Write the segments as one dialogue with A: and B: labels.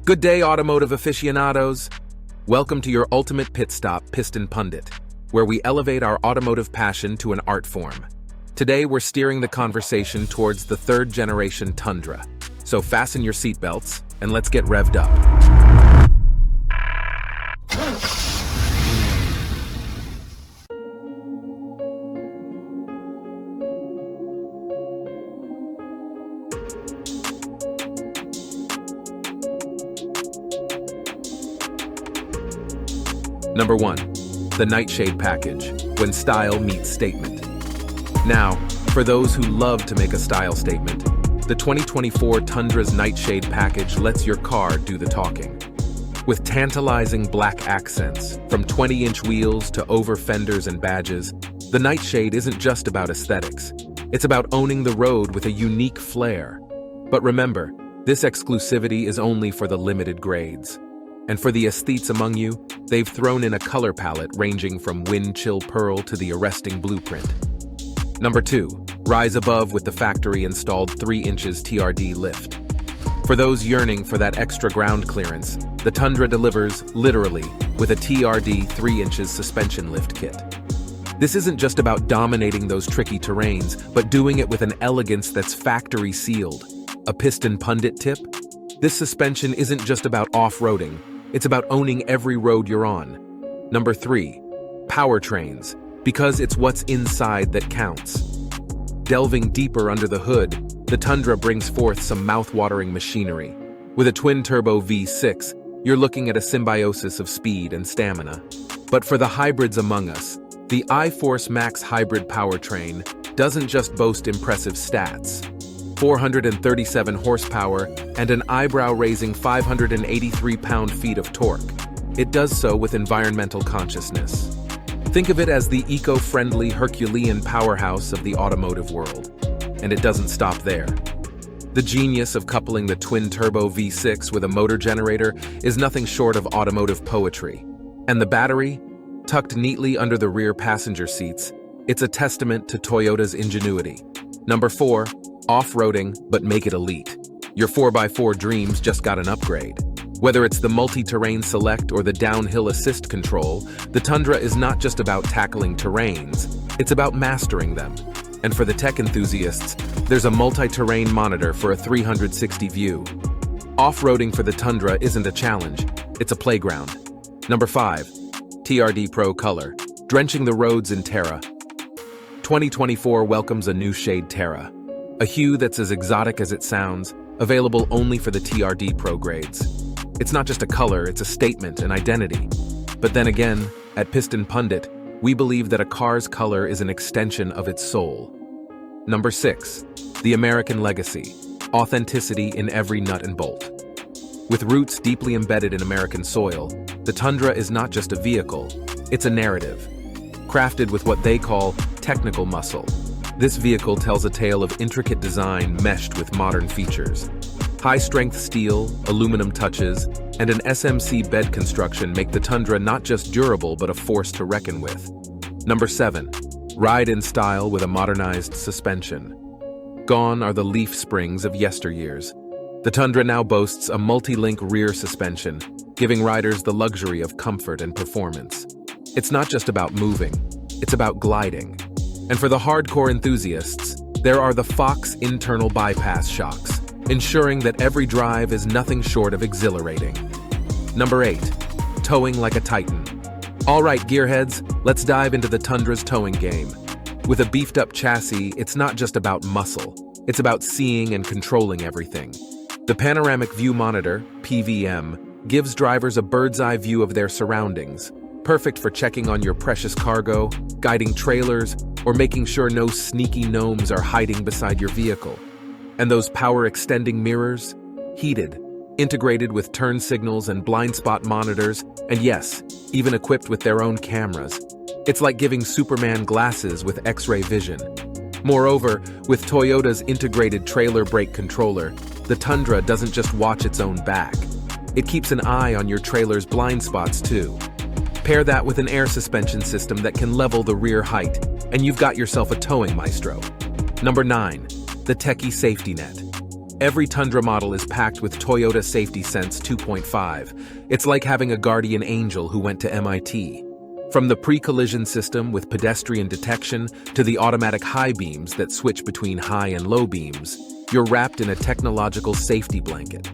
A: Good day, automotive aficionados. Welcome to your ultimate pit stop, Piston Pundit, where we elevate our automotive passion to an art form. Today, we're steering the conversation towards the third-generation Tundra. So fasten your seatbelts, and let's get revved up. Number 1. The Nightshade package, when style meets statement. Now, for those who love to make a style statement, the 2024 Tundra's Nightshade package lets your car do the talking. With tantalizing black accents, from 20-inch wheels to over fenders and badges, the Nightshade isn't just about aesthetics. It's about owning the road with a unique flair. But remember, this exclusivity is only for the limited grades. And for the aesthetes among you, they've thrown in a color palette ranging from wind chill pearl to the arresting blueprint. Number 2. Rise above with the factory-installed 3 inches TRD lift. For those yearning for that extra ground clearance, the Tundra delivers, literally, with a TRD 3 inches suspension lift kit. This isn't just about dominating those tricky terrains, but doing it with an elegance that's factory-sealed. A Piston Pundit tip? This suspension isn't just about off-roading. It's about owning every road you're on. Number 3. Powertrains, because it's what's inside that counts. Delving deeper under the hood, the Tundra brings forth some mouth-watering machinery. With a twin-turbo V6, you're looking at a symbiosis of speed and stamina. But for the hybrids among us, the iForce Max hybrid powertrain doesn't just boast impressive stats. 437 horsepower and an eyebrow-raising 583 pound-feet of torque. It does so with environmental consciousness. Think of it as the eco-friendly Herculean powerhouse of the automotive world. And it doesn't stop there. The genius of coupling the twin-turbo V6 with a motor generator is nothing short of automotive poetry. And the battery, tucked neatly under the rear passenger seats, it's a testament to Toyota's ingenuity. Number 4. Off-roading, but make it elite. Your 4x4 dreams just got an upgrade. Whether it's the multi-terrain select or the downhill assist control, the Tundra is not just about tackling terrains, it's about mastering them. And for the tech enthusiasts, there's a multi-terrain monitor for a 360 view. Off-roading for the Tundra isn't a challenge, it's a playground. Number 5. TRD Pro Color, drenching the roads in Terra. 2024 welcomes a new shade Terra. A hue that's as exotic as it sounds, available only for the TRD Pro grades. It's not just a color, it's a statement, an identity. But then again, at Piston Pundit, we believe that a car's color is an extension of its soul. Number 6. The American Legacy, authenticity in every nut and bolt. With roots deeply embedded in American soil, the Tundra is not just a vehicle, it's a narrative. Crafted with what they call technical muscle. This vehicle tells a tale of intricate design meshed with modern features. High-strength steel, aluminum touches, and an SMC bed construction make the Tundra not just durable but a force to reckon with. Number 7. Ride in style with a modernized suspension. Gone are the leaf springs of yesteryears. The Tundra now boasts a multi-link rear suspension, giving riders the luxury of comfort and performance. It's not just about moving, it's about gliding. And for the hardcore enthusiasts, there are the Fox internal bypass shocks, ensuring that every drive is nothing short of exhilarating. Number 8. Towing like a titan. All right, gearheads, let's dive into the Tundra's towing game. With a beefed-up chassis, it's not just about muscle, it's about seeing and controlling everything. The Panoramic View Monitor, PVM, gives drivers a bird's-eye view of their surroundings, perfect for checking on your precious cargo, guiding trailers, or making sure no sneaky gnomes are hiding beside your vehicle. And those power-extending mirrors? Heated, integrated with turn signals and blind spot monitors, and yes, even equipped with their own cameras. It's like giving Superman glasses with X-ray vision. Moreover, with Toyota's integrated trailer brake controller, the Tundra doesn't just watch its own back. It keeps an eye on your trailer's blind spots too. Pair that with an air suspension system that can level the rear height, and you've got yourself a towing maestro. Number 9. The Techy Safety Net. Every Tundra model is packed with Toyota Safety Sense 2.5. It's like having a guardian angel who went to MIT. From the pre-collision system with pedestrian detection to the automatic high beams that switch between high and low beams, you're wrapped in a technological safety blanket.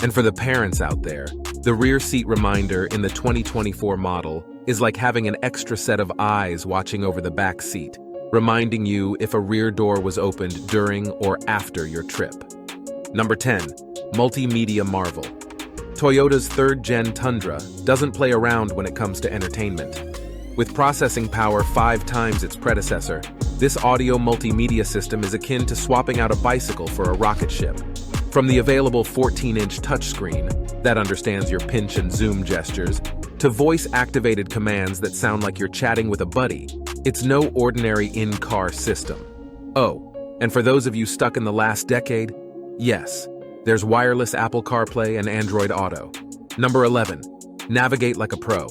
A: And for the parents out there, the rear seat reminder in the 2024 model is like having an extra set of eyes watching over the back seat, reminding you if a rear door was opened during or after your trip. Number 10. Multimedia Marvel. Toyota's third-gen Tundra doesn't play around when it comes to entertainment. With processing power 5 times its predecessor, this audio multimedia system is akin to swapping out a bicycle for a rocket ship. From the available 14-inch touchscreen that understands your pinch and zoom gestures, to voice-activated commands that sound like you're chatting with a buddy, it's no ordinary in-car system. Oh, and for those of you stuck in the last decade, yes, there's wireless Apple CarPlay and Android Auto. Number 11. Navigate like a pro.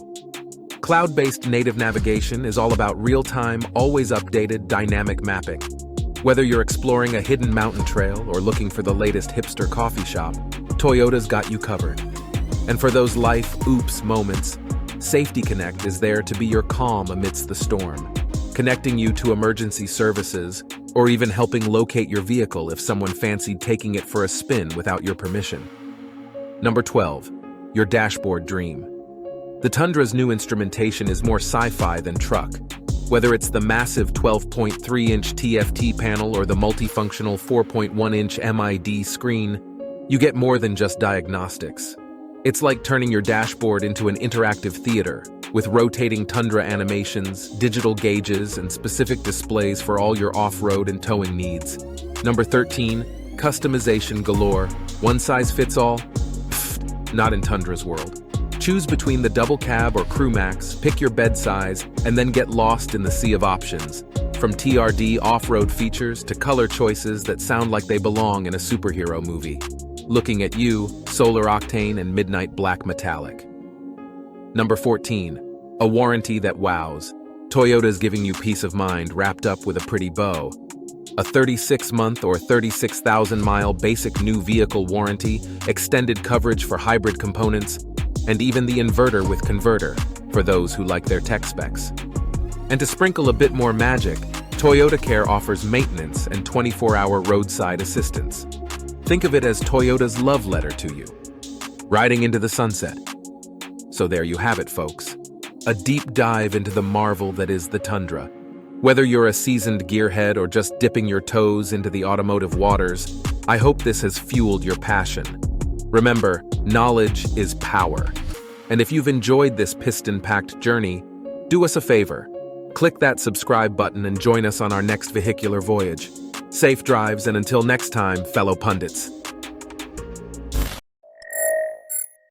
A: Cloud-based native navigation is all about real-time, always-updated dynamic mapping. Whether you're exploring a hidden mountain trail or looking for the latest hipster coffee shop, Toyota's got you covered. And for those life oops moments, Safety Connect is there to be your calm amidst the storm, connecting you to emergency services or even helping locate your vehicle if someone fancied taking it for a spin without your permission. Number 12. Your dashboard dream. The Tundra's new instrumentation is more sci-fi than truck. Whether it's the massive 12.3-inch TFT panel or the multifunctional 4.1-inch MID screen, you get more than just diagnostics. It's like turning your dashboard into an interactive theater, with rotating Tundra animations, digital gauges, and specific displays for all your off-road and towing needs. Number 13. Customization galore. One size fits all? Pfft, not in Tundra's world. Choose between the double cab or crew max, pick your bed size, and then get lost in the sea of options. From TRD off-road features to color choices that sound like they belong in a superhero movie. Looking at you, Solar Octane and Midnight Black Metallic. Number 14. A warranty that wows. Toyota's giving you peace of mind wrapped up with a pretty bow. A 36-month or 36,000-mile basic new vehicle warranty, extended coverage for hybrid components, and even the inverter with converter, for those who like their tech specs. And to sprinkle a bit more magic, Toyota Care offers maintenance and 24-hour roadside assistance. Think of it as Toyota's love letter to you, riding into the sunset. So there you have it, folks. A deep dive into the marvel that is the Tundra. Whether you're a seasoned gearhead or just dipping your toes into the automotive waters, I hope this has fueled your passion. Remember, knowledge is power. And if you've enjoyed this piston-packed journey, do us a favor. Click that subscribe button and join us on our next vehicular voyage. Safe drives, and until next time, fellow pundits.